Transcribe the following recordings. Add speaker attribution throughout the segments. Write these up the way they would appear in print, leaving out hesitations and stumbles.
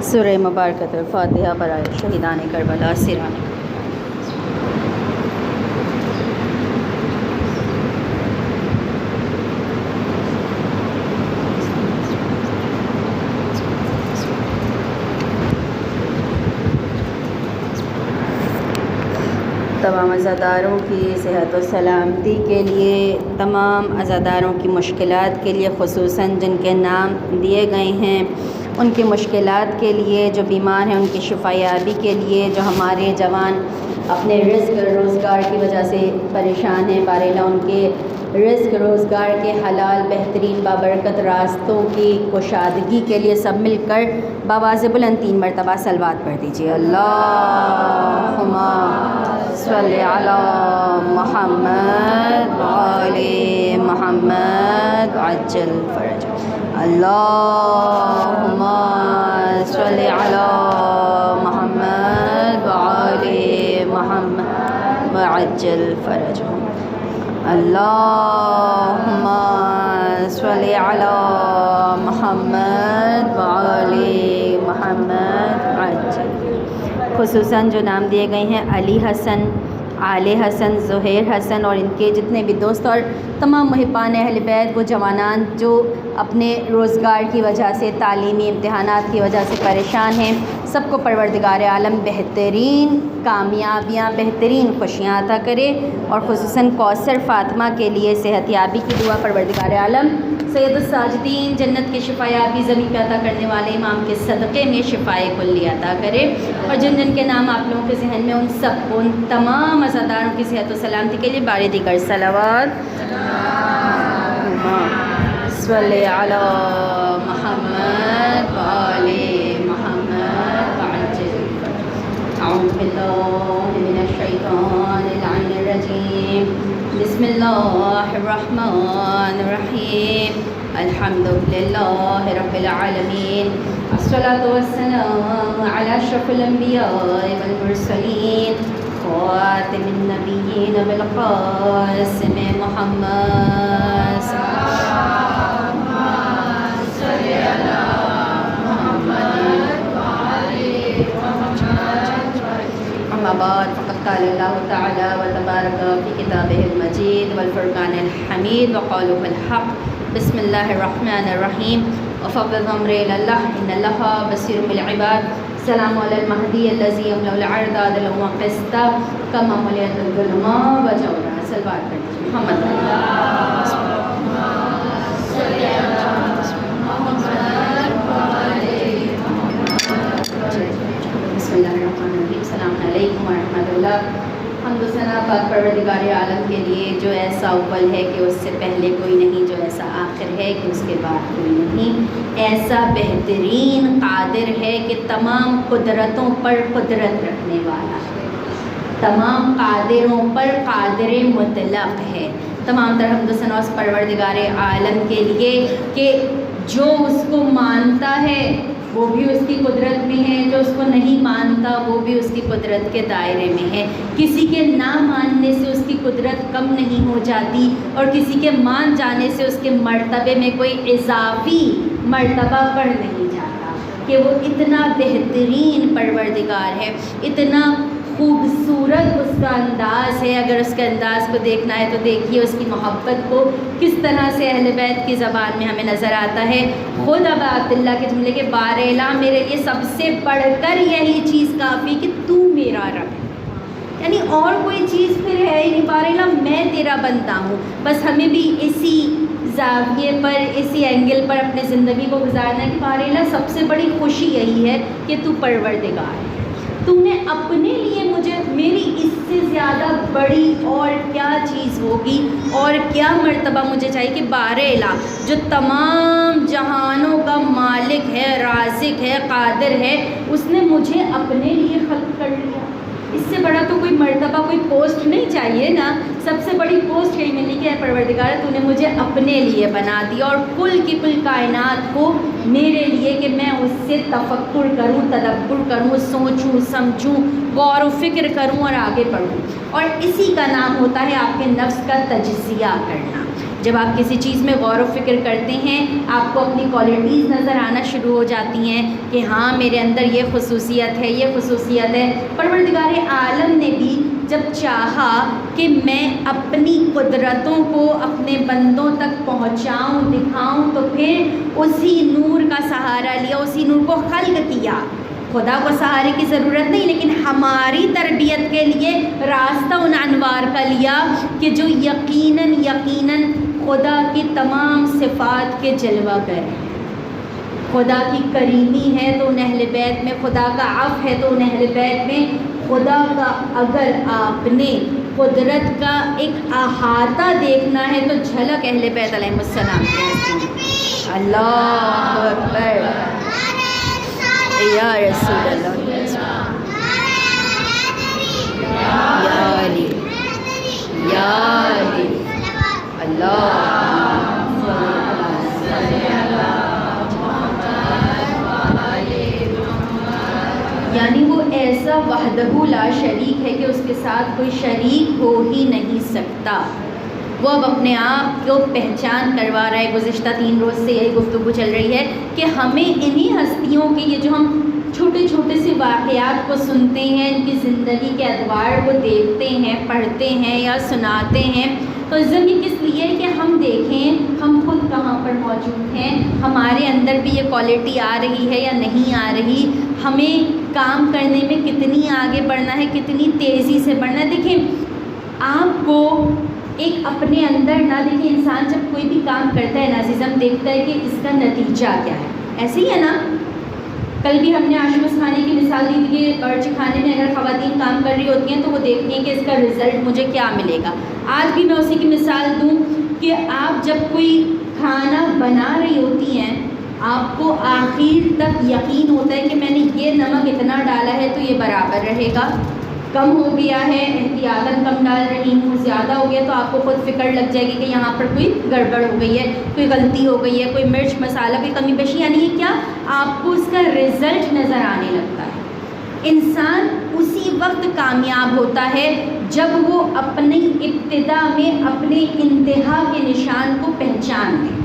Speaker 1: سورہ مبارکۃ الفاتحہ برائے شہیدان کربلا سران تمام عزاداروں کی صحت و سلامتی کے لیے، تمام عزاداروں کی مشکلات کے لیے، خصوصاً جن کے نام دیے گئے ہیں ان کی مشکلات کے لیے، جو بیمار ہیں ان کی شفا یابی کے لیے، جو ہمارے جوان اپنے رزق روزگار کی وجہ سے پریشان ہیں، بار اللہ ان کے رزق روزگار کے حلال بہترین بابرکت راستوں کی کشادگی کے لیے سب مل کر بآواز بلند 3 مرتبہ صلوات پڑھ دیجیے۔ اللہم صلی علی محمد وآل محمد عجل فرج۔ اللہم صلی علی محمد وآل محمد وعجل فرج۔ اللہم صلی علی محمد وآل محمد عجل۔ خصوصاً جو نام دیے گئے ہیں علی حسن، عالِ حسن، زہیر حسن اور ان کے جتنے بھی دوست اور تمام محبان اہل بیت، وہ جوانان جو اپنے روزگار کی وجہ سے، تعلیمی امتحانات کی وجہ سے پریشان ہیں، سب کو پروردگار عالم بہترین کامیابیاں، بہترین خوشیاں عطا کرے، اور خصوصاً کوثر فاطمہ کے لیے صحت یابی کی دعا پروردگار عالم سید الساجدین جنت کی شفا یابی زمین پہ عطا کرنے والے امام کے صدقے میں شفائے کلی عطا کرے، اور جن جن کے نام آپ لوگوں کے ذہن میں ان سب کو، ان تمام عزاداروں کی صحت و سلامتی کے لیے بار دیگر صلوات۔ صلی علی محمد وآل محمد وعجل۔ اعوذ باللہ من الشیطان اللعین الرجیم، بسم اللہ الرحمن الرحیم، الحمد للہ رب العالمین، الصلاۃ والسلام علی اشرف الانبیاء والمرسلین، خاتم النبیین بالقاسم محمد صلی علی محمد اما بعد، فقد قال اللہ تعالی وتبارک فی کتابہ المجید والفرقان الحمید وقوله الحق، بسم اللہ الرحمن الرحیم، وفوض امری الی اللہ ان اللہ بصیر بالعباد، سلام علی المہدی الذی یملأ الارض عدلا وقسطا کما ملئت الظلما وجورا۔ صلوات پڑھ لیجیے محمد بسم اللہ الرحمن الرحیم، السلام علیکم ورحمۃ اللہ۔ حمد و ثنا پاک پروردگار عالم کے لیے، جو ایسا اول ہے کہ اس سے پہلے کوئی نہیں، جو ایسا آخر ہے کہ اس کے بعد کوئی نہیں، ایسا بہترین قادر ہے کہ تمام قدرتوں پر قدرت رکھنے والا ہے، تمام قادروں پر قادر مطلق ہے۔ تمام تر حمد و ثنا اس پروردگار عالم کے لیے کہ جو اس کو مانتا ہے وہ بھی اس کی قدرت میں ہے، جو اس کو نہیں مانتا وہ بھی اس کی قدرت کے دائرے میں ہے۔ کسی کے نہ ماننے سے اس کی قدرت کم نہیں ہو جاتی، اور کسی کے مان جانے سے اس کے مرتبے میں کوئی اضافی مرتبہ بڑھ نہیں جاتا، کہ وہ اتنا بہترین پروردگار ہے، اتنا خوبصورت اس کا انداز ہے۔ اگر اس کے انداز کو دیکھنا ہے تو دیکھیے اس کی محبت کو کس طرح سے اہل بیت کی زبان میں ہمیں نظر آتا ہے۔ خود ابا عبداللہ کے جملے کے بار الہ میرے لیے سب سے بڑھ کر یہی چیز کافی کہ تو میرا رب ہے، یعنی اور کوئی چیز پھر ہے ہی نہیں، بار الہ میں تیرا بندہ ہوں۔ بس ہمیں بھی اسی زاویے پر، اسی اینگل پر اپنے زندگی کو گزارنا ہے کہ بار الہ سب سے بڑی خوشی یہی ہے کہ تو پروردگار ہے، تم نے اپنے لیے مجھے، میری اس سے زیادہ بڑی اور کیا چیز ہوگی اور کیا مرتبہ مجھے چاہیے کہ بار الہ جو تمام جہانوں کا مالک ہے، رازق ہے، قادر ہے، اس نے مجھے اپنے لیے خلق کر لیا۔ اس سے بڑا تو کوئی مرتبہ، کوئی پوسٹ نہیں چاہیے نا۔ سب سے بڑی پوسٹ یہی ملی کہ اے پروردگار تو نے مجھے اپنے لیے بنا دیا، اور کل کی کل کائنات کو میرے لیے کہ میں اس سے تفکر کروں، تدبر کروں، سوچوں، سمجھوں، غور و فکر کروں اور آگے بڑھوں۔ اور اسی کا نام ہوتا ہے آپ کے نفس کا تجزیہ کرنا۔ جب آپ کسی چیز میں غور و فکر کرتے ہیں آپ کو اپنی کوالٹیز نظر آنا شروع ہو جاتی ہیں کہ ہاں میرے اندر یہ خصوصیت ہے، یہ خصوصیت ہے۔ پروردگار عالم نے بھی جب چاہا کہ میں اپنی قدرتوں کو اپنے بندوں تک پہنچاؤں، دکھاؤں، تو پھر اسی نور کا سہارا لیا، اسی نور کو خلق کیا۔ خدا کو سہارے کی ضرورت نہیں، لیکن ہماری تربیت کے لیے راستہ ان انوار کا لیا کہ جو یقیناً خدا کی تمام صفات کے جلوہ گر ہیں۔ خدا کی کریمی ہے تو ان اہل بیت میں، خدا کا عفو ہے تو ان اہل بیت میں، خدا کا اگر آپ نے قدرت کا ایک احاطہ دیکھنا ہے تو جھلک اہل بیت علیہ السلام کے حسین۔ اللہ اکبر یا رسول اللہ، یا علی، یا علی، اللہ یعنی وہ ایسا وحدہ لا شریک ہے کہ اس کے ساتھ کوئی شریک ہو ہی نہیں سکتا۔ وہ اب اپنے آپ کو پہچان کروا رہا ہے۔ گزشتہ 3 روز سے یہی گفتگو چل رہی ہے کہ ہمیں انہی ہستیوں کے، یہ جو ہم چھوٹے چھوٹے سے واقعات کو سنتے ہیں، ان کی زندگی کے ادوار کو دیکھتے ہیں، پڑھتے ہیں یا سناتے ہیں، تو یہ کس لیے کہ ہم دیکھیں ہم خود کہاں پر موجود ہیں، ہمارے اندر بھی یہ کوالٹی آ رہی ہے یا نہیں آ رہی، ہمیں کام کرنے میں کتنی آگے بڑھنا ہے، کتنی تیزی سے بڑھنا ہے۔ دیکھیں آپ کو ایک اپنے اندر نہ، دیکھیں انسان جب کوئی بھی کام کرتا ہے نا عزیزم، دیکھتا ہے کہ اس کا نتیجہ کیا ہے، ایسے ہی ہے نا۔ کل بھی ہم نے آشپز خانے کی مثال دی تھی کہ باورچی خانے میں اگر خواتین کام کر رہی ہوتی ہیں تو وہ دیکھتی ہیں کہ اس کا رزلٹ مجھے کیا ملے گا۔ آج بھی میں اسی کی مثال دوں کہ آپ جب کوئی کھانا بنا رہی ہوتی ہیں، آپ کو آخر تک یقین ہوتا ہے کہ میں نے یہ نمک اتنا ڈالا ہے تو یہ برابر رہے گا، کم ہو گیا ہے احتیاطاً کم ڈال رہی ہوں، زیادہ ہو گیا تو آپ کو خود فکر لگ جائے گی کہ یہاں پر کوئی گڑبڑ ہو گئی ہے، کوئی غلطی ہو گئی ہے، کوئی مرچ مسالہ کوئی کمی بیشی، یعنی یہ کیا آپ کو اس کا رزلٹ نظر آنے لگتا ہے۔ انسان اسی وقت کامیاب ہوتا ہے جب وہ اپنی ابتدا میں اپنے انتہا کے نشان کو پہچان لے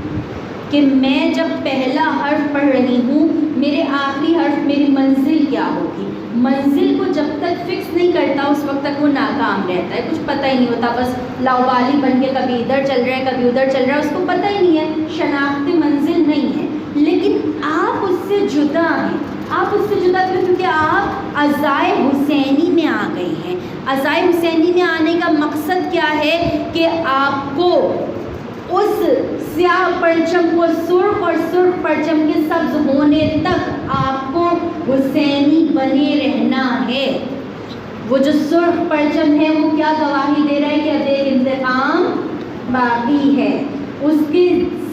Speaker 1: کہ میں جب پہلا حرف پڑھ رہی ہوں میرے آخری حرف میری منزل کیا ہوگی۔ منزل کو جب تک فکس نہیں کرتا اس وقت تک وہ ناکام رہتا ہے، کچھ پتہ ہی نہیں ہوتا، بس لاوالی بن کے کبھی ادھر چل رہا ہے کبھی ادھر چل رہا ہے، اس کو پتہ ہی نہیں ہے، شناخت منزل نہیں ہے۔ لیکن آپ اس سے جدا ہیں، آپ اس سے جدا کیوں؟ کیونکہ آپ عزائے حسینی میں آ گئی ہیں۔ عزائے حسینی میں آنے کا مقصد کیا ہے کہ آپ کو اس سیاہ پرچم کو سرخ اور سرخ پرچم کے سبز ہونے تک آپ کو حسینی بنے رہنا ہے۔ وہ جو سرخ پرچم ہے وہ کیا گواہی دے رہا ہے کہ اب ایک انتقام باقی ہے، اس کے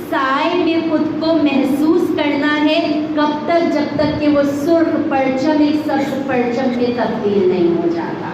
Speaker 1: سائے میں خود کو محسوس کرنا ہے۔ کب تک؟ جب تک کہ وہ سرخ پرچم ایک سبز پرچم میں تبدیل نہیں ہو جاتا۔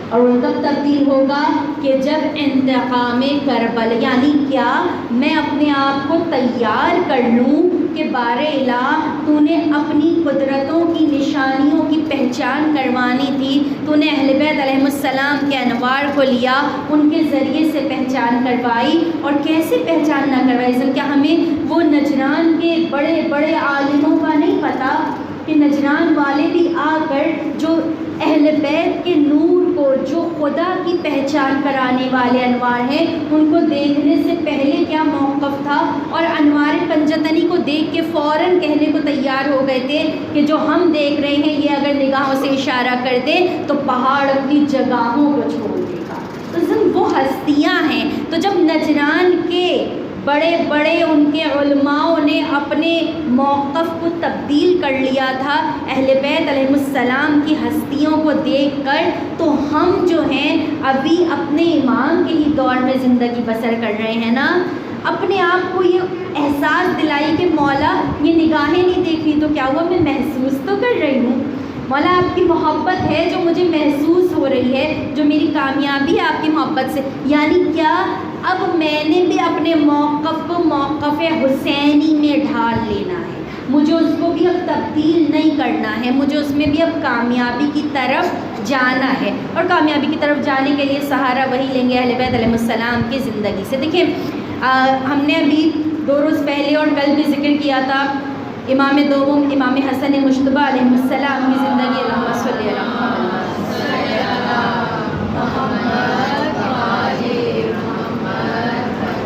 Speaker 1: اور وہ کب تبدیل ہوگا کہ جب انتقام کربلا، یعنی کیا میں اپنے آپ کو تیار کر لوں کہ بار الہ تو نے اپنی قدرتوں کی نشانیوں کی پہچان کروانی تھی، تو نے اہل بیت علیہ السلام کے انوار کو لیا، ان کے ذریعے سے پہچان کروائی۔ اور کیسے پہچان نہ کروائی؟ کیا ہمیں وہ نجران کے بڑے بڑے عالموں کا نہیں پتہ کہ نجران والے بھی آ کر جو اہل بیت کے نور کو، جو خدا کی پہچان کرانے والے انوار ہیں، ان کو دیکھنے سے پہلے کیا موقف تھا، اور انوار پنجتنی کو دیکھ کے فوراً کہنے کو تیار ہو گئے تھے کہ جو ہم دیکھ رہے ہیں یہ اگر نگاہوں سے اشارہ کر دے تو پہاڑ اپنی جگہوں کو چھوڑ دے گا۔ تو وہ ہستیاں ہیں۔ تو جب نجران کے بڑے بڑے ان کے علماء نے اپنے موقف کو تبدیل کر لیا تھا اہل بیت علیہ السلام کی ہستیوں کو دیکھ کر، تو ہم جو ہیں ابھی اپنے امام کے ہی دور میں زندگی بسر کر رہے ہیں نا۔ اپنے آپ کو یہ احساس دلائی کہ مولا یہ نگاہیں نہیں دیکھ رہی تو کیا ہوا، میں محسوس تو کر رہی ہوں، مولا آپ کی محبت ہے جو مجھے محسوس ہو رہی ہے، جو میری کامیابی ہے آپ کی محبت سے۔ یعنی کیا اب میں نے بھی اپنے موقف کو موقف حسینی میں ڈھال لینا ہے، مجھے اس کو بھی اب تبدیل نہیں کرنا ہے، مجھے اس میں بھی اب کامیابی کی طرف جانا ہے۔ اور کامیابی کی طرف جانے کے لیے سہارا وہی لیں گے اہل بیت علیہ السلام کی زندگی سے۔ دیکھیں ہم نے ابھی 2 روز پہلے اور کل بھی ذکر کیا تھا امام دوم امام حسن مجتبیٰ علیہ السلام کی زندگی. اللہم صلی علی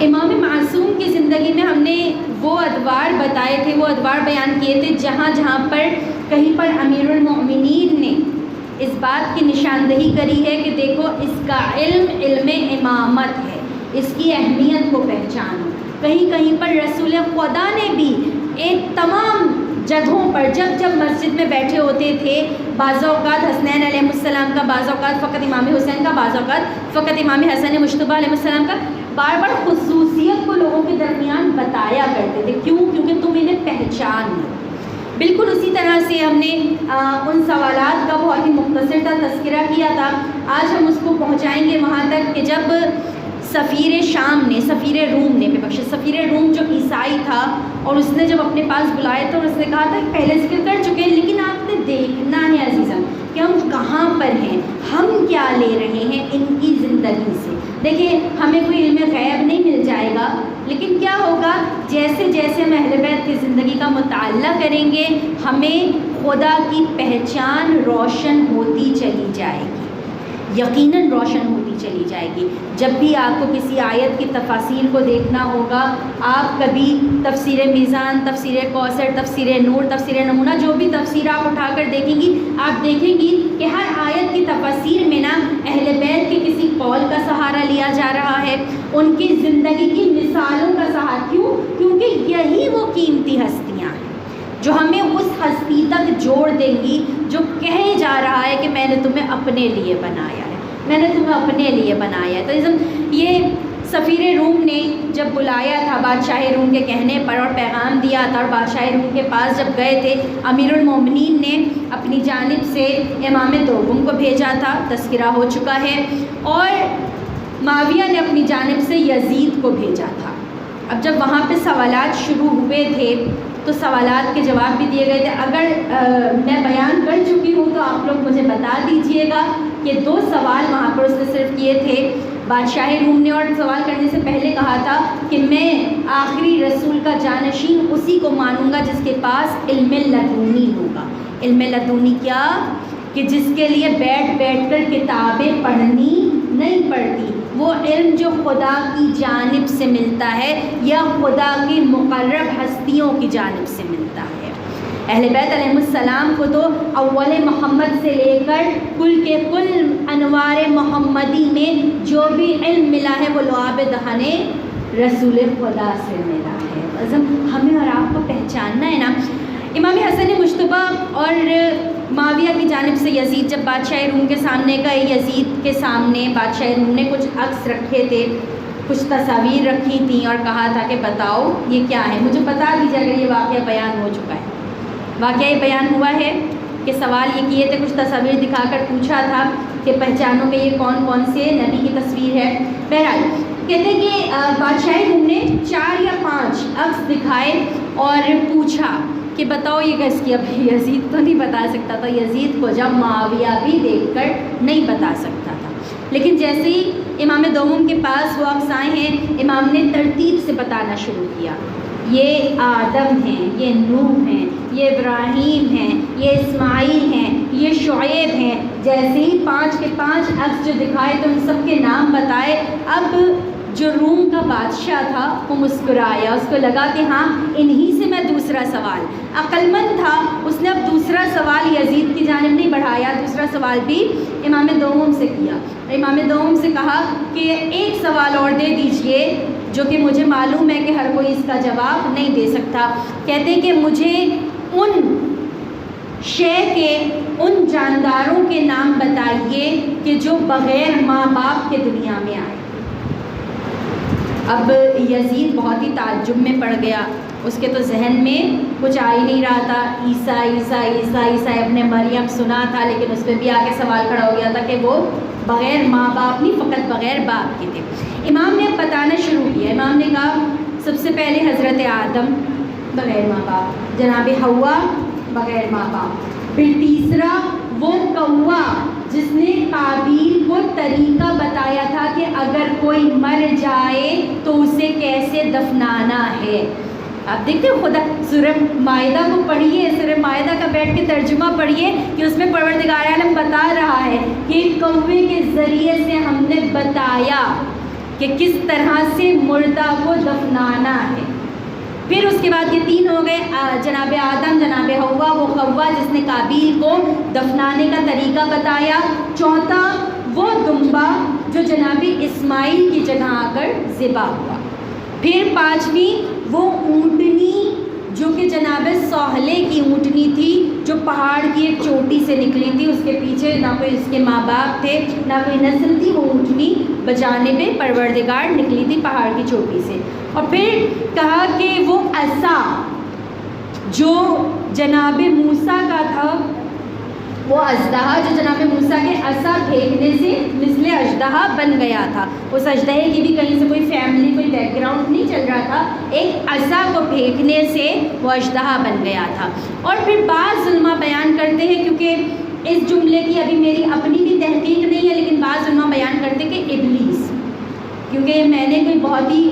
Speaker 1: امام معصوم کی زندگی میں ہم نے وہ ادوار بتائے تھے، وہ ادوار بیان کیے تھے جہاں جہاں پر کہیں پر امیر المؤمنین نے اس بات کی نشاندہی کری ہے کہ دیکھو اس کا علم امامت ہے، اس کی اہمیت کو پہچانو. کہیں کہیں پر رسول خدا نے بھی ایک تمام جگہوں پر جب مسجد میں بیٹھے ہوتے تھے، بعض اوقات حسنین علیہ السلام کا، بعض اوقات فقط امام حسین کا، بعض اوقات فقط امام حسن مجتبیٰ علیہ السلام کا، بار بار خصوصیت کو لوگوں کے درمیان بتایا کرتے تھے. کیوں؟ کیونکہ تم انہیں پہچان لو. بالکل اسی طرح سے ہم نے ان سوالات کا بہت ہی مختصر سا تذکرہ کیا تھا. آج ہم اس کو پہنچائیں گے وہاں تک کہ جب سفیر روم جو عیسائی تھا اور اس نے جب اپنے پاس بلایا تو اس نے کہا تھا کہ پہلے ذکر کر چکے ہیں لیکن آپ نے دیکھنا ہے عزیزم کہ ہم کہاں پر ہیں، ہم کیا لے رہے ہیں ان کی زندگی سے. دیکھیں ہمیں کوئی علم غیب نہیں مل جائے گا، لیکن کیا ہوگا جیسے جیسے ہم اہل بیت کی زندگی کا مطالعہ کریں گے ہمیں خدا کی پہچان روشن ہوتی چلی جائے گی، یقیناً روشن ہوتی چلی جائے گی. جب بھی آپ کو کسی آیت کی تفاسیر کو دیکھنا ہوگا، آپ کبھی تفسیر میزان، تفسیر کوثر، تفسیر نور، تفسیر نمونہ، جو بھی تفسیر آپ اٹھا کر دیکھیں گی، آپ دیکھیں گی کہ ہر آیت کی تفسیر میں نا اہل بیت کے کسی قول کا سہارا لیا جا رہا ہے، ان کی زندگی کی مثالوں کا سہارا. کیوں؟ کیونکہ یہی وہ قیمتی ہستیاں ہیں جو ہمیں اس ہستی تک جوڑ دیں گی جو کہے جا رہا ہے کہ میں نے تمہیں اپنے لیے بنایا ہے، میں نے تمہیں اپنے لیے بنایا ہے. تو یہ سفیر روم نے جب بلایا تھا بادشاہ روم کے کہنے پر اور پیغام دیا تھا، اور بادشاہ روم کے پاس جب گئے تھے، امیر المومنین نے اپنی جانب سے امام دوم کو بھیجا تھا، تذکرہ ہو چکا ہے، اور معاویہ نے اپنی جانب سے یزید کو بھیجا تھا. اب جب وہاں پہ سوالات شروع ہوئے تھے تو سوالات کے جواب بھی دیے گئے تھے. اگر میں بیان کر چکی ہوں تو آپ لوگ مجھے بتا دیجئے گا کہ 2 سوال وہاں پر اس نے صرف کیے تھے. بادشاہ روم نے اور سوال کرنے سے پہلے کہا تھا کہ میں آخری رسول کا جانشین اسی کو مانوں گا جس کے پاس علم لدنی ہوگا. علم لدنی کیا؟ کہ جس کے لیے بیٹھ کر کتابیں پڑھنی نہیں پڑتی، وہ علم جو خدا کی جانب سے ملتا ہے یا خدا کی مقرب ہستیوں کی جانب سے ملتا ہے. اہل بیت علیہ السلام کو تو اول محمد سے لے کر کل کے کل انوار محمدی میں جو بھی علم ملا ہے وہ لعاب دہن رسول خدا سے ملا ہے. ہمیں اور آپ کو پہچاننا ہے نا. امام حسن مجتبیٰ اور معاویہ کی جانب سے یزید جب بادشاہ روم کے سامنے گئے، یزید کے سامنے بادشاہ روم نے کچھ عکس رکھے تھے، کچھ تصاویر رکھی تھیں اور کہا تھا کہ بتاؤ یہ کیا ہے، مجھے بتا دیجیے اگر یہ واقعہ بیان ہو چکا ہے. واقعہ یہ بیان ہوا ہے کہ سوال یہ کیے تھے، کچھ تصاویر دکھا کر پوچھا تھا کہ پہچانوں میں یہ کون کون سے نبی کی تصویر ہے. بہرحال کہتے ہیں کہ بادشاہ روم نے 4 یا 5 عکس دکھائے اور پوچھا کہ بتاؤ یہ کس کی. اب یزید تو نہیں بتا سکتا تھا، یزید کو جب معاویہ بھی دیکھ کر نہیں بتا سکتا تھا، لیکن جیسے ہی امام دوم کے پاس وہ عکس آئے ہیں، امام نے ترتیب سے بتانا شروع کیا. یہ آدم ہیں، یہ نوح ہیں، یہ ابراہیم ہیں، یہ اسماعیل ہیں، یہ شعیب ہیں. جیسے ہی 5 کے 5 عکس جو دکھائے تو ان سب کے نام بتائے. اب جو روم کا بادشاہ تھا وہ مسکرایا، اس کو لگا کہ ہاں انہی سے میں دوسرا سوال، عقل مند تھا، اس نے اب دوسرا سوال یزید کی جانب نہیں بڑھایا، دوسرا سوال بھی امام دوم سے کیا. امام دوم سے کہا کہ ایک سوال اور دے دیجئے جو کہ مجھے معلوم ہے کہ ہر کوئی اس کا جواب نہیں دے سکتا. کہتے ہیں کہ مجھے ان شے کے، ان جانداروں کے نام بتائیے کہ جو بغیر ماں باپ کے دنیا میں آئے. اب یزید بہت ہی تعجب میں پڑ گیا، اس کے تو ذہن میں کچھ آ ہی نہیں رہا تھا. عیسیٰ عیسیٰ عیسیٰ عیسیٰ ابن مریم سنا تھا، لیکن اس پہ بھی آ کے سوال کھڑا ہو گیا تھا کہ وہ بغیر ماں باپ نہیں، فقط بغیر باپ کے تھے. امام نے بتانا شروع کیا. امام نے کہا سب سے پہلے حضرت آدم بغیر ماں باپ، جناب حوا بغیر ماں باپ، پھر تیسرا وہ کوا جس نے قابیل کو طریقہ بتایا تھا کہ اگر کوئی مر جائے تو اسے کیسے دفنانا ہے. آپ دیکھتے ہو خدا سورہ مائدہ کو پڑھیے, سورہ مائدہ کا بیٹھ کے ترجمہ پڑھیے کہ اس میں پروردگار عالم بتا رہا ہے کہ کوے کے ذریعے سے ہم نے بتایا کہ کس طرح سے مردہ کو دفنانا ہے. پھر اس کے بعد یہ تین ہو گئے, جناب آدم, جناب حوا, وہ حوا جس نے قابیل کو دفنانے کا طریقہ بتایا. چوتھا وہ دمبا جو جناب اسماعیل کی جگہ آ کر ذبح ہوا. پھر پانچویں وہ اونٹنی جو کہ جناب سہلے کی اونٹنی تھی جو پہاڑ کی ایک چوٹی سے نکلی تھی, اس کے پیچھے نہ کوئی اس کے ماں باپ تھے نہ کوئی نسل تھی, وہ اونٹنی بجانب پروردگار نکلی تھی پہاڑ کی چوٹی سے. اور پھر کہا کہ وہ عصا جو جناب موسیٰ کا تھا, وہ اژدہا جو جناب موسیٰ کے عصا پھینکنے سے مثل اژدہا بن گیا تھا. اس اژدہے کی بھی کہیں سے کوئی فیملی, کوئی بیک گراؤنڈ نہیں چل رہا تھا, ایک عصا کو پھینکنے سے وہ اژدہا بن گیا تھا. اور پھر بعض علماء بیان کرتے ہیں, کیونکہ اس جملے کی ابھی میری اپنی بھی تحقیق نہیں ہے, لیکن بعض علماء بیان کرتے کہ ابلیس, کیونکہ میں نے کوئی بہت ہی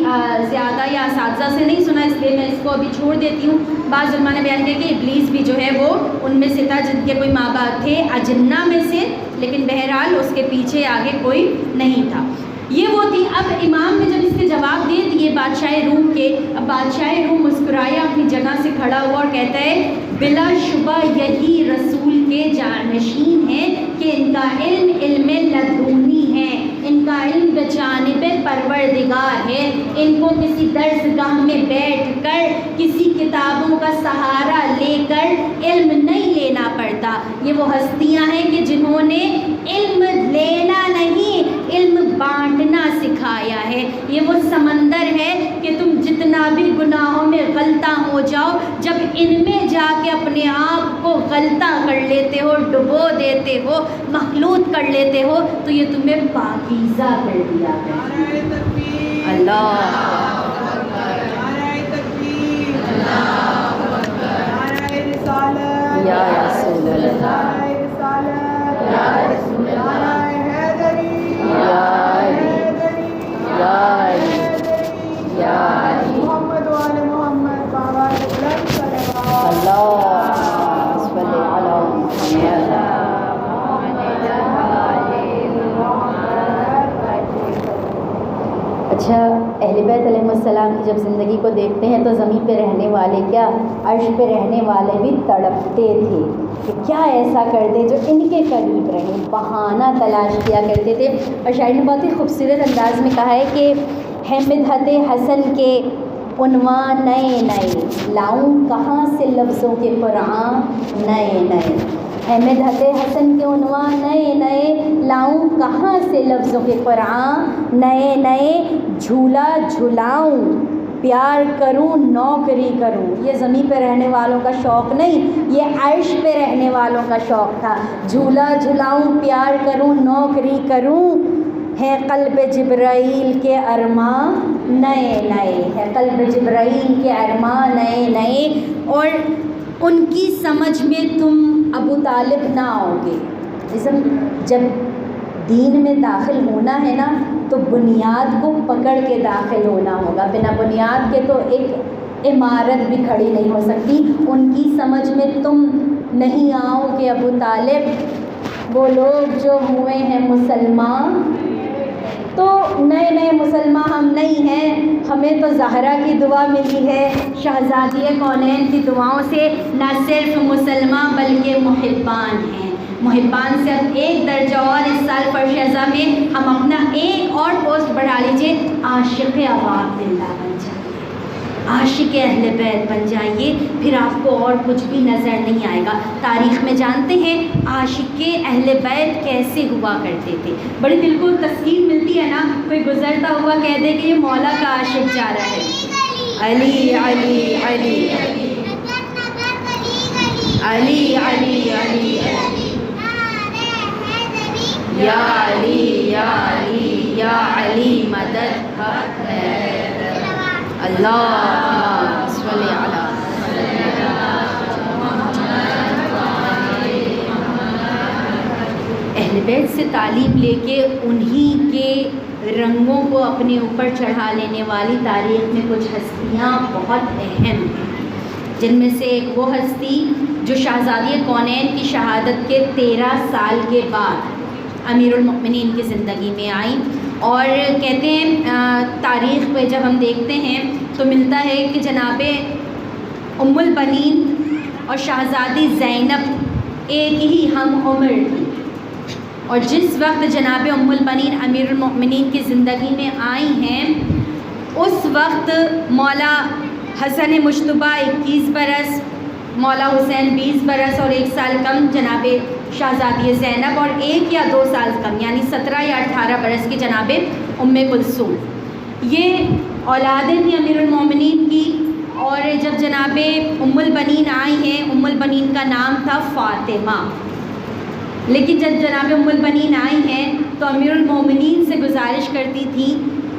Speaker 1: زیادہ یا اساتذہ سے نہیں سنا, اس لیے میں اس کو ابھی چھوڑ دیتی ہوں. بعض علماء نے بیان کیا کہ ابلیس بھی جو ہے وہ ان میں سے تھا جن کے کوئی ماں باپ تھے اجنہ میں سے, لیکن بہرحال اس کے پیچھے آگے کوئی نہیں تھا. یہ وہ تھی. اب امام نے جب اس کے جواب دے دیے بادشاہ روم کے, اب بادشاہ روم مسکرایا, اپنی جگہ سے کھڑا ہوا اور کہتا ہے بلا شبہ یہی رسول کے جانشین ہیں کہ ان کا علم علم لدنی ہے, ان کا علم بجانب پروردگار ہے. ان کو کسی درس گاہ میں بیٹھ کر کسی کتابوں کا سہارا لے کر علم نہیں لینا پڑتا. یہ وہ ہستیاں ہیں کہ جنہوں نے علم لینا نہیں, علم بانٹنا سکھایا ہے. یہ وہ سمندر ہے کہ تم جتنا بھی گناہوں میں غلطہ ہو جاؤ, جب ان میں جا کے اپنے آپ کو غلطہ کر لیتے ہو, ڈبو دیتے ہو, مخلوط کر لیتے ہو, تو یہ تمہیں پاکیزہ کر دیا ہے. اللہ یا رسول اللہ, اچھا اہل بیت علیہ السلام کی جب زندگی کو دیکھتے ہیں تو زمین پہ رہنے والے کیا عرش پہ رہنے والے بھی تڑپتے تھے کہ کیا ایسا کر دے جو ان کے قریب رہیں, بہانہ تلاش کیا کرتے تھے. اور شاعر نے بہت ہی خوبصورت انداز میں کہا ہے کہ ہے مدحت حسن کے عنوان نئے نئے, لاؤں کہاں سے لفظوں کے قرآن نئے نئے. ہے مدحت حسن کے عنوان نئے نئے, لاؤں کہاں سے لفظوں کے قرآن نئے نئے. جھولا جھلاؤں پیار کروں نوکری کروں, یہ زمین پہ رہنے والوں کا شوق نہیں, یہ عرش پہ رہنے والوں کا شوق تھا. جھولا جھلاؤں پیار کروں نوکری کروں, ہے قلب جبرائیل کے ارماں نئے نئے, ہے قلب جبرائیل کے ارماں نئے نئے. اور ان کی سمجھ میں تم ابو طالب نہ آؤ گے. جب دین میں داخل ہونا ہے نا تو بنیاد کو پکڑ کے داخل ہونا ہوگا, بنا بنیاد کے تو ایک عمارت بھی کھڑی نہیں ہو سکتی. ان کی سمجھ میں تم نہیں آؤ گے ابو طالب. وہ لوگ جو ہوئے ہیں مسلمان تو نئے نئے مسلمان ہم نہیں ہیں, ہمیں تو زہرا کی دعا ملی ہے, شہزادی کونین کی دعاؤں سے نہ صرف مسلمان بلکہ محبان ہیں. محبان سے اب ایک درجہ اور اس سال فرش اعضا میں ہم اپنا ایک اور پوسٹ بڑھا لیجئے, عاشق اواب اللہ بن جائیے, عاشق اہل بیت بن جائیے, پھر آپ کو اور کچھ بھی نظر نہیں آئے گا. تاریخ میں جانتے ہیں عاشق اہل بیت کیسے ہوا کرتے تھے. بڑی دل کو تسکین ملتی ہے نا, کوئی گزرتا ہوا کہہ دے کہ یہ مولا کا عاشق جا رہا ہے. علی علی علی علی علی علی یا علی یا علی یا علی مدد ہے. اللہ صلی علی اہل بیت سے تعلیم لے کے انہی کے رنگوں کو اپنے اوپر چڑھا لینے والی تاریخ میں کچھ ہستیاں بہت اہم ہیں، جن میں سے ایک وہ ہستی جو شہزادی کونین کی شہادت کے 13 سال کے بعد امیر المؤمنین کی زندگی میں آئی، اور کہتے ہیں تاریخ پہ جب ہم دیکھتے ہیں تو ملتا ہے کہ جناب ام البنین اور شہزادی زینب ایک ہی ہم عمر تھی، اور جس وقت جناب ام البنین امیر المؤمنین کی زندگی میں آئی ہیں اس وقت مولا حسن مجتبیٰ 21 برس، مولا حسین 20 برس اور 1 سال کم جناب شہزادی زینب، اور 1 یا 2 سال کم یعنی 17 یا 18 برس کی جناب ام کلثوم، یہ اولادیں تھیں امیر المومنین کی۔ اور جب جناب ام البنین آئی ہیں، ام البنین کا نام تھا فاطمہ، لیکن جب جناب ام البنین آئی ہیں تو امیر المومنین سے گزارش کرتی تھی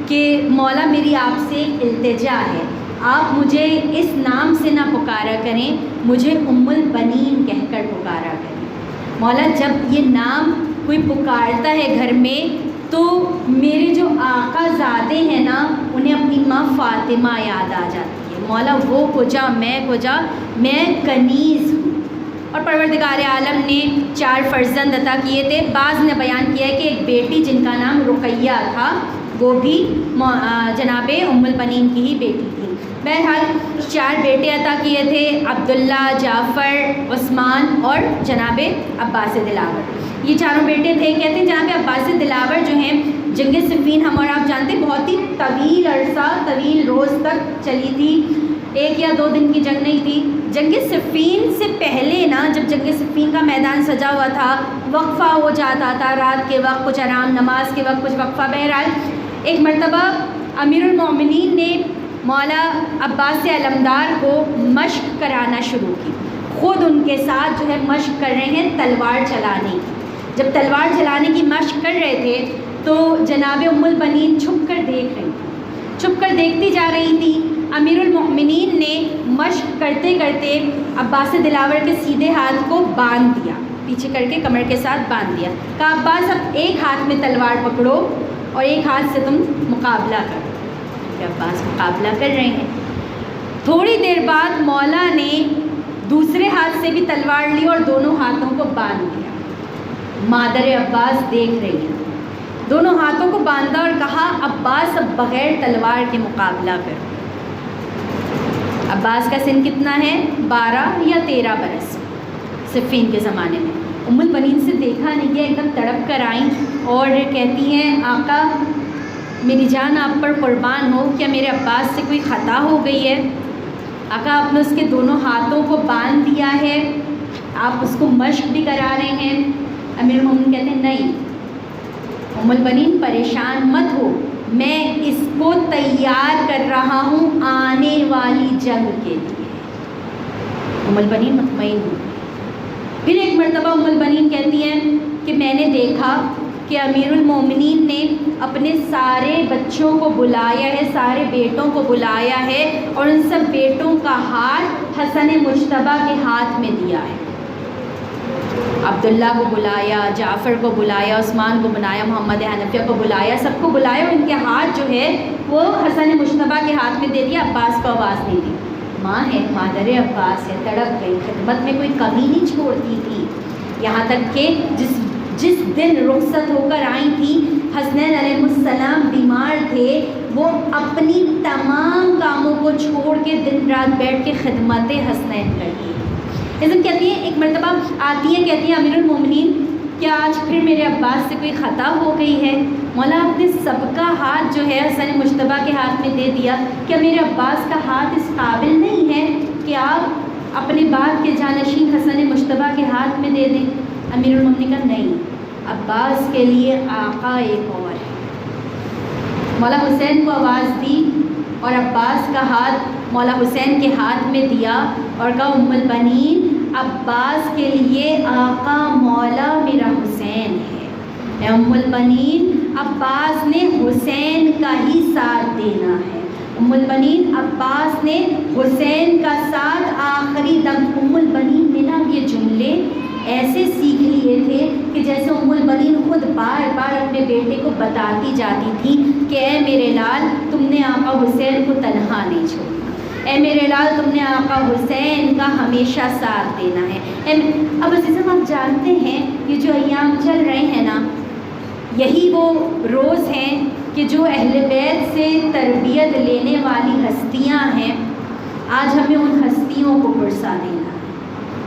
Speaker 1: کہ مولا میری آپ سے التجا ہے، آپ مجھے اس نام سے نہ پکارا کریں، مجھے ام البنین کہہ کر پکارا کریں۔ مولا جب یہ نام کوئی پکارتا ہے گھر میں تو میرے جو آقا زادے ہیں نا انہیں اپنی ماں فاطمہ یاد آ جاتی ہے، مولا وہ کجا میں کنیز ہوں۔ اور پروردگار عالم نے 4 فرزند عطا کیے تھے، بعض نے بیان کیا ہے کہ ایک بیٹی جن کا نام رقیہ تھا وہ بھی جناب ام البنین کی ہی بیٹی تھی۔ بہرحال 4 بیٹے عطا کیے تھے، عبداللہ، جعفر، عثمان اور جناب عباس دلاور، یہ 4 بیٹے تھے۔ کہتے ہیں جناب عباس دلاور جو ہیں جنگ صفین ہم اور آپ جانتے ہیں بہت ہی طویل عرصہ، طویل روز تک چلی تھی، 1 یا 2 دن کی جنگ نہیں تھی۔ جنگ صفین سے پہلے نا جب جنگ صفین کا میدان سجا ہوا تھا، وقفہ ہو جاتا تھا رات کے وقت، کچھ آرام، نماز کے وقت کچھ وقفہ۔ بہرحال ایک مرتبہ امیر المومنین نے مولا عباس علمدار کو مشق کرانا شروع کی، خود ان کے ساتھ جو ہے مشق کر رہے ہیں تلوار چلانے کی۔ جب تلوار چلانے کی مشق کر رہے تھے تو جناب ام البنین چھپ کر دیکھ رہی تھی، چھپ کر دیکھتی جا رہی تھی۔ امیر المؤمنین نے مشق کرتے کرتے عباس دلاور کے سیدھے ہاتھ کو باندھ دیا، پیچھے کر کے کمر کے ساتھ باندھ دیا، کہا عباس اب ایک ہاتھ میں تلوار پکڑو اور ایک ہاتھ سے تم مقابلہ کرو۔ کہ عباس مقابلہ کر رہے ہیں۔ تھوڑی دیر بعد مولا نے دوسرے ہاتھ سے بھی تلوار لی اور دونوں ہاتھوں کو باندھ دیا۔ مادر عباس دیکھ رہی ہیں، دونوں ہاتھوں کو باندھا اور کہا عباس اب بغیر تلوار کے مقابلہ کرو۔ عباس کا سن کتنا ہے؟ 12 یا 13 برس صفین کے زمانے میں۔ ام البنین سے دیکھا نہیں گیا، ایک دم تڑپ کر آئیں اور کہتی ہیں آقا میری جان آپ پر قربان ہو، کیا میرے عباس سے کوئی خطا ہو گئی ہے؟ آقا آپ نے اس کے دونوں ہاتھوں کو باندھ دیا ہے، آپ اس کو مشق بھی کرا رہے ہیں۔ امیر المومنین کہتے ہیں نہیں ام البنین پریشان مت ہو، میں اس کو تیار کر رہا ہوں آنے والی جنگ کے لیے۔ ام البنین مطمئن ہو۔ پھر ایک مرتبہ ام البنین کہتی ہیں کہ میں نے دیکھا کہ امیر المومنین نے اپنے سارے بچوں کو بلایا ہے، سارے بیٹوں کو بلایا ہے اور ان سب بیٹوں کا ہاتھ حسن مجتبیٰ کے ہاتھ میں دیا ہے۔ عبداللہ کو بلایا، جعفر کو بلایا، عثمان کو بلایا، محمد حنفیہ کو بلایا، سب کو بلایا اور ان کے ہاتھ جو ہے وہ حسن مجتبیٰ کے ہاتھ میں دے دیا۔ عباس کو آواز نہیں دی، ماں ہے، مادر عباس ہے، تڑپ گئی، خدمت میں کوئی کمی نہیں چھوڑتی تھی، یہاں تک کہ جس دن رخصت ہو کر آئی تھی حسنین علیہ السلام بیمار تھے، وہ اپنی تمام کاموں کو چھوڑ کے دن رات بیٹھ کے خدمت حسنین کرتی ہیں۔ لیکن کہتی ہیں ایک مرتبہ آتی ہیں، کہتی ہیں امیر المومنین کیا آج پھر میرے عباس سے کوئی خطا ہو گئی ہے؟ مولا آپ نے سب کا ہاتھ جو ہے حسن مجتبیٰ کے ہاتھ میں دے دیا، کیا میرے عباس کا ہاتھ اس قابل نہیں ہے کہ آپ اپنے بعد کے جانشین حسن مجتبیٰ کے ہاتھ میں دے دیں؟ امیر المومنین کا نہیں، عباس کے لیے آقا ایک اور ہے۔ مولا حسین کو آواز دی اور عباس کا ہاتھ مولا حسین کے ہاتھ میں دیا اور کہا ام البنین عباس کے لیے آقا مولا میرا حسین ہے، اے ام البنین عباس نے حسین کا ہی ساتھ دینا ہے، ام البنین عباس نے حسین کا ساتھ آخری دم۔ ام البنین نے نا یہ جملے ایسے سیکھ لیے تھے کہ جیسے ام البنین خود بار بار اپنے بیٹے کو بتاتی جاتی تھی کہ اے میرے لال تم نے آقا حسین کو تنہا نہیں چھوڑنا، اے میرے لال تم نے آقا حسین کا ہمیشہ ساتھ دینا ہے۔ اب عزیزم آپ جانتے ہیں یہ جو ایام چل رہے ہیں نا، یہی وہ روز ہیں کہ جو اہل بیت سے تربیت لینے والی ہستیاں ہیں، آج ہمیں ان ہستیوں کو پرسا دینا ہے۔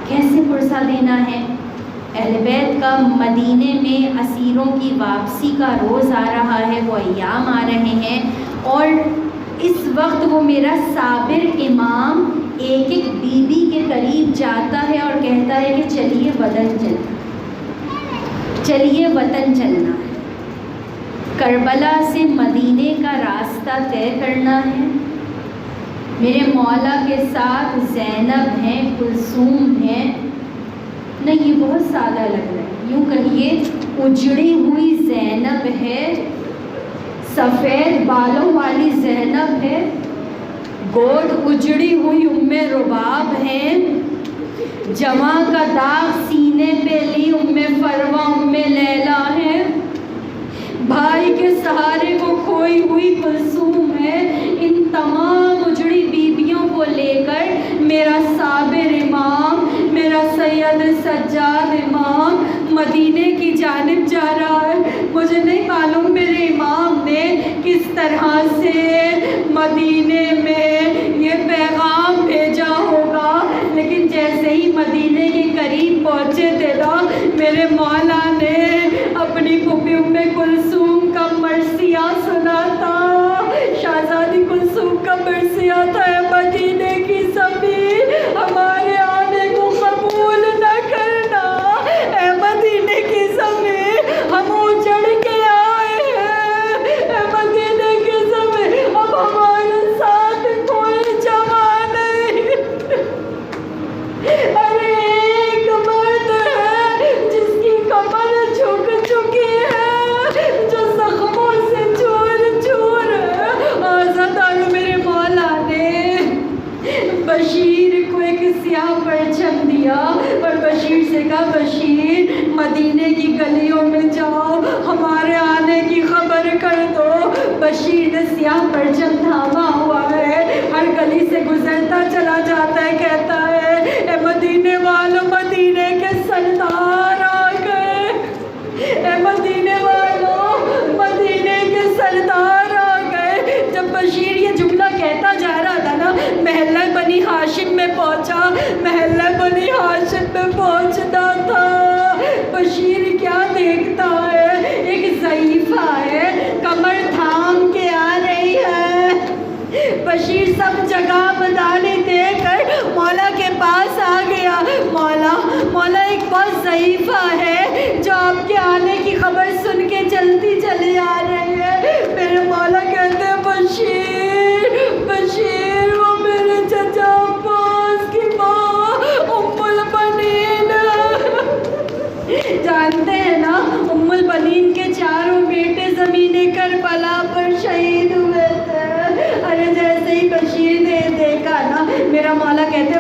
Speaker 1: کیسے پرسا دینا ہے؟ اہل بیت کا مدینے میں اسیروں کی واپسی کا روز آ رہا ہے، وہ ایام آ رہے ہیں، اور اس وقت وہ میرا صابر امام ایک ایک بیوی کے قریب جاتا ہے اور کہتا ہے کہ چلیے وطن چلنا، چلیے وطن چلنا ہے، کربلا سے مدینے کا راستہ طے کرنا ہے۔ میرے مولا کے ساتھ زینب ہیں، کلثوم ہیں، نہیں یہ بہت سادہ لگ رہا ہے، یوں کہیے اجڑی ہوئی زینب ہے، سفید بالوں والی زینب ہے، گود اجڑی ہوئی ام رباب ہے، جمع کا داغ سینے پہ لی ام فروا ام لیلا ہے، بھائی کے سہارے کو کھوئی ہوئی کلثوم ہے۔ ان تمام اجڑی بیویوں کو لے کر میرا صابر امام، میرا سید سجاد امام مدینے کی جانب جا رہا ہے۔ مجھے نہیں معلوم میرے امام نے کس طرح سے مدینے میں یہ پیغام بھیجا ہوگا، لیکن جیسے ہی مدینے کے قریب پہنچے تھے نا، میرے مولا نے اپنی پھوپھی ام کلثوم کا مرثیہ سنا تھا، شہزادی کلثوم کا مرثیہ تھا، اے مدینے کی زمین ہمارے آنے کو قبول نہ کرنا، اے مدینے کی زمین ہم اجڑ کے آئے ہیں، اے مدینے کی زمین اب ہمارے ساتھ کوئی جمع نہیں۔ ارے ایک مرد ہے جس کی کمر جھک چکی ہے، جو زخموں سے چور چور ہے۔ آزادار میرے مولا نے بشیر کو ایک سیاہ پرچم دیا اور بشیر سے کہا بشیر مدینے کی گلیوں میں جاؤ، ہمارے آنے کی خبر کر دو۔ بشیر نے سیاہ پرچم تھاما ہوا ہے، ہر گلی سے گزرتا چلا جاتا ہے، کہتا ہے اے مدینے والوں، مدینے کے سردار آ گئے، اے مدینے والوں، مدینے کے سردار آ گئے۔ جب بشیر یہ جملہ کہتا جا رہا تھا نا، محلہ بنی ہاشم میں پہنچا، محلہ بنی ہاشم میں پہنچنا تھا، بشیر کیا دیکھتا ہے، ایک ضعیفہ ہے، کمر تھام کے آ رہی ہے۔ بشیر سب جگہ بدانے دے کر مولا کے پاس آ گیا، مولا ایک بہت ضعیفہ ہے جو آپ کے آنے کی خبر سن کے جلدی چلی آ رہی ہے۔ میرے مولا کہتے ہیں بشیر وہ میرے چچا عباس کی ماں ام البنین، جانتے ہیں نا ام البنین کے چاروں بیٹے زمین کربلا پر شہید ہوئے تھے۔ ارے جیسے ہی بشیر نے دیکھا نا، میرا مولا کہتے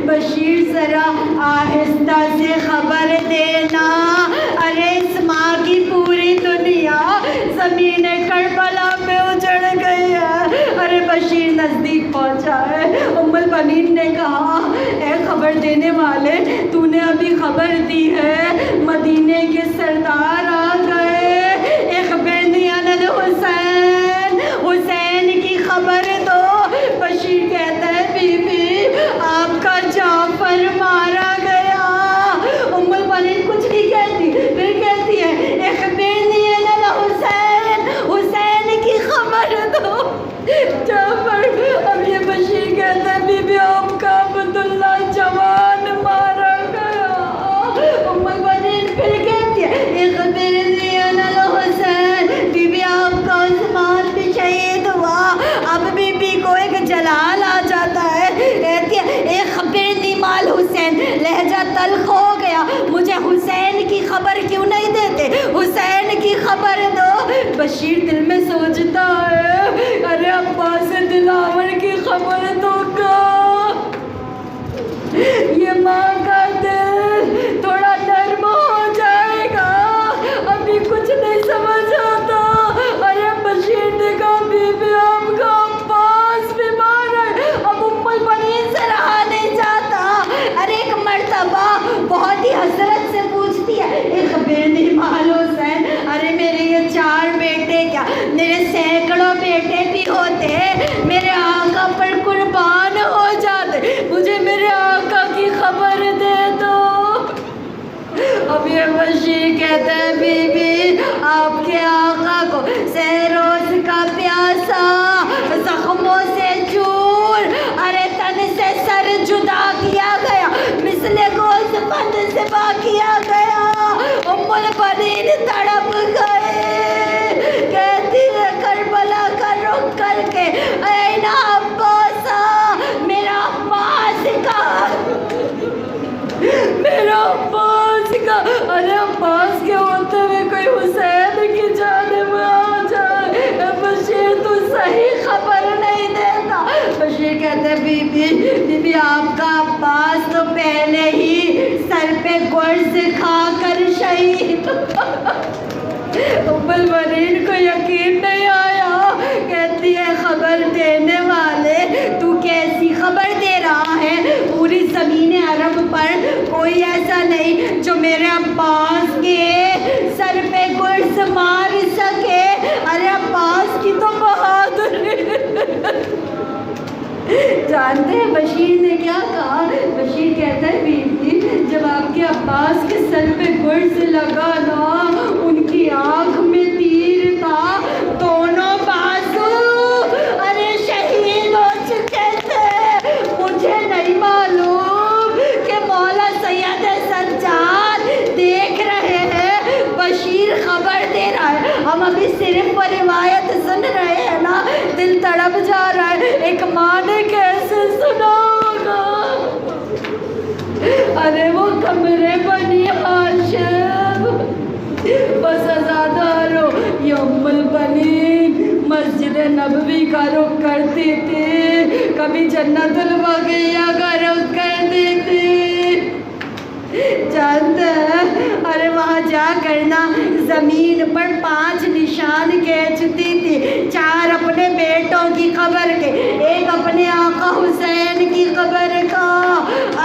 Speaker 1: بشیر ذرا آہستہ سے خبر دینا، ارے اس ماں کی پوری دنیا زمین کربلا پہ اجڑ گئی ہے۔ ارے بشیر نزدیک پہنچا ہے، ام البنین نے کہا اے خبر دینے والے، تو نے ابھی خبر دی ہے مدینے کے سردار آ گئے، اخبرنی عن الحسین، حسین کی خبر دو۔ بشیر کہتا ہے بی بی آپ کا جعفر مارا گیا۔ ام البنین کچھ نہیں کہتی، پھر کہتی ہے اخبرنی عن الحسین، حسین کی خبر دو۔ جعفر، اب یہ بشیر کہتا ہے بی بی آپ کا عبداللہ جوان مارا گیا۔ ام البنین پھر کہتی ہے اخبرنی عن الحسین، بی بی آپ کا عثمان بھی شہید ہوا۔ اب بی بی کو ایک جلال آ جاتا ہے، کہتی ہے اخبرنی مال حسین، لہجہ تلخ ہو گیا، مجھے حسین کی خبر کیوں نہیں دیتے، حسین کی خبر دو۔ بشیر دل میں سوچتا ہے ارے عباس دلاور کی خبر دو گا، یہ ماں کا دل تھوڑا نرم ہو جائے بشیر کہتا ہے بی بی آپ کے آقا کو سہروز کا پیاسا زخموں سے چور ارے تن سے سر جدا کیا گیا مثل گوشت بند ذبح کیا گیا ام البنین تڑپ گئے کہتی ہے کربلا کا رخ کر کے اے عباسا میرا عباس کا میرا عباس کا ارے عباس کے ہوتے ہوئے کوئی حسین کی جانب آ جائے بشیر تو صحیح خبر نہیں دیتا بشیر کہتے ہیں بی بی آپ کا عباس تو پہلے ہی سر پہ گرز کھا کر شہید ام البنین کو یقین نہیں آیا کہتی ہے خبر دینے والے تو کیسی خبر دے رہا ہے پوری زمین عرب پر کوئی ایسا نہیں جو میرے عباس کے سر پہ گرز مار سکے ارے عباس کی تو بہادری جانتے ہیں بشیر نے کیا کہا بشیر کہتا ہے بیوی جب آپ کے عباس کے سر پہ گرز لگا نا ان کی آنکھ میں تیر تھا دونوں بازو ارے شہید ہو چکے تھے مجھے نہیں معلوم کہ مولا سید سجاد دیکھ رہے ہیں بشیر خبر دے رہا ہے ہم ابھی صرف روایت سن رہے ہیں نا دل تڑپ جا رہا ہے ایک ماں نے کیسے سنا ہوگا ارے وہ کمرے بنی ہاشم بس ازادارو یہ ام البنین مسجد نبوی کا رخ کرتی تھی کبھی جنت البقیہ کا رخ کرتی تھی جانتے ہیں ارے وہاں جا کرنا زمین پر 5 نشان کھینچتی تھی 4 اپنے بیٹوں کی قبر کے ایک اپنے آقا حسین کی قبر کا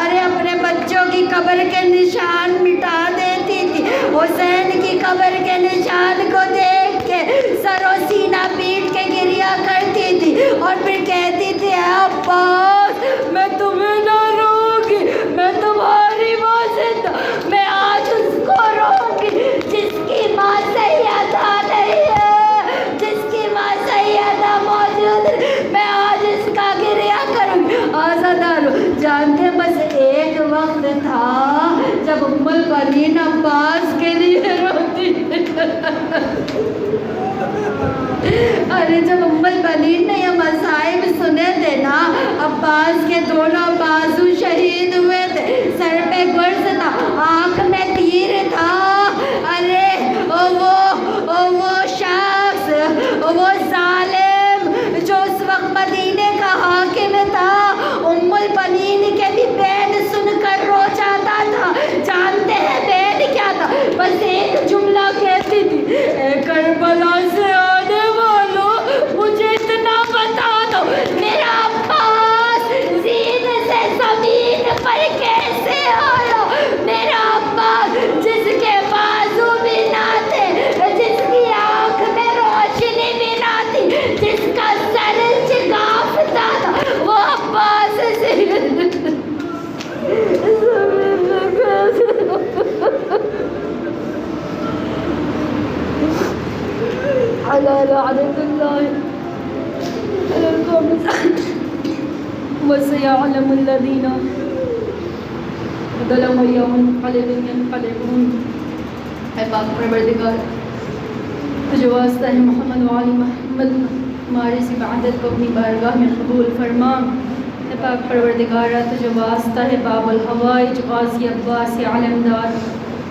Speaker 1: ارے اپنے بچوں کی قبر کے نشان مٹا دیتی تھی حسین کی قبر کے نشان کو دیکھ کے سر و سینہ پیٹ کے گریا کرتی تھی اور پھر کہتی تھی اے عباس میں تمہیں نہ روؤں گی میں تمہاری ماں زندہ میں آج اس کو روؤں گی جس کی ماں سیدہ نہیں ہے جس کی ماں سیدہ موجود میں آج اس کا گریا کروں گی آزادارو جانتے بس ایک وقت تھا جب ام البنین عباس کے لیے روتی ارے جب ام البنین نے یہ مصائب سنے تھے نا عباس کے دونوں بازو شہید ہوئے تھے سر پہ گرز تھا آنکھ میں تیر تھا ارے وہ شخص وہ ظالم جو اس وقت مدینے کا حاکم تھا ام البنین کے بھی بین سن کر رو جاتا تھا جانتے ہیں بین کیا تھا بس ایک جملہ کہتی تھی اے کربلا سے آنے والوں مجھے اتنا بتا دو میرا عباس زین سے زمین پر کیسے آیا میرا عباس جس کے بازو بھی نہ تھے جس کی آنکھ میں روشنی بھی نہ تھی جس کا سر چگافتہ تھا وہ عباس على لعنة الله على القوم وسيعلم الذين ظلموا يوم ينقلبون اے پاک پروردگار تجھے واسطہ ہے محمد وعلی محمد ہماری اس عبادت کو اپنی بارگاہ میں قبول فرما اے پاک پروردگار تجھے واسطہ ہے باب الحوائج غازی عباس علمدار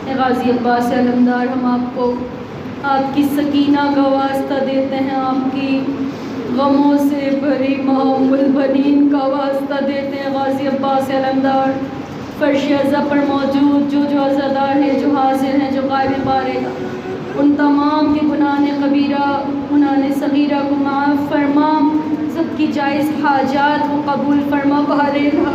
Speaker 1: اے غازی عباس علمدار ہم آپ کو آپ کی سکینہ کا واسطہ دیتے ہیں آپ کی غموں سے بھری ماں ام البنین کا واسطہ دیتے ہیں غازی عباس علمدار فرش عزا پر موجود جو عزادار ہیں جو حاضر ہیں جو غائب بارے گا ان تمام کے گناہ کبیرہ گناہ صغیرہ کو معاف فرما سب کی جائز حاجات کو قبول فرما بارے گا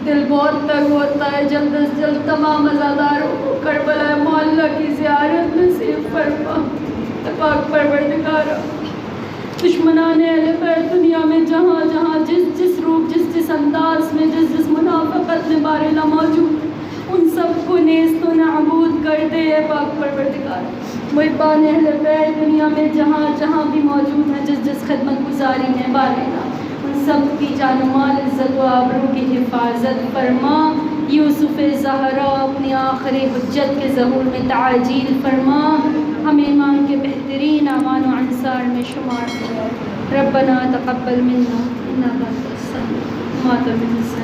Speaker 1: دل بہت تنگ ہوتا ہے جلد از جلد تمام عزاداروں کو کربلا محلہ کی زیارت نصیب فرما پاک پروردگارا دشمنان اہل بیت دنیا میں جہاں جہاں جس روپ جس انداز میں جس منافقت میں بارے موجود ان سب کو نیست و نابود کر دے اے پاک پروردگار۔ محبان اہل بیت دنیا میں جہاں جہاں بھی موجود ہیں، جس جس خدمت گزاری میں بارنا، ان سب کی جان و مال، عزت و آبرو کی حفاظت فرما۔ یوسف زہرا اپنی آخری حجت کے ظہور میں تعجیل فرما، ہمیں ایمان کے بہترین اعوان و انصار میں شمار کرو۔ ربنا تقبل منا انک انت السمیع العلیم۔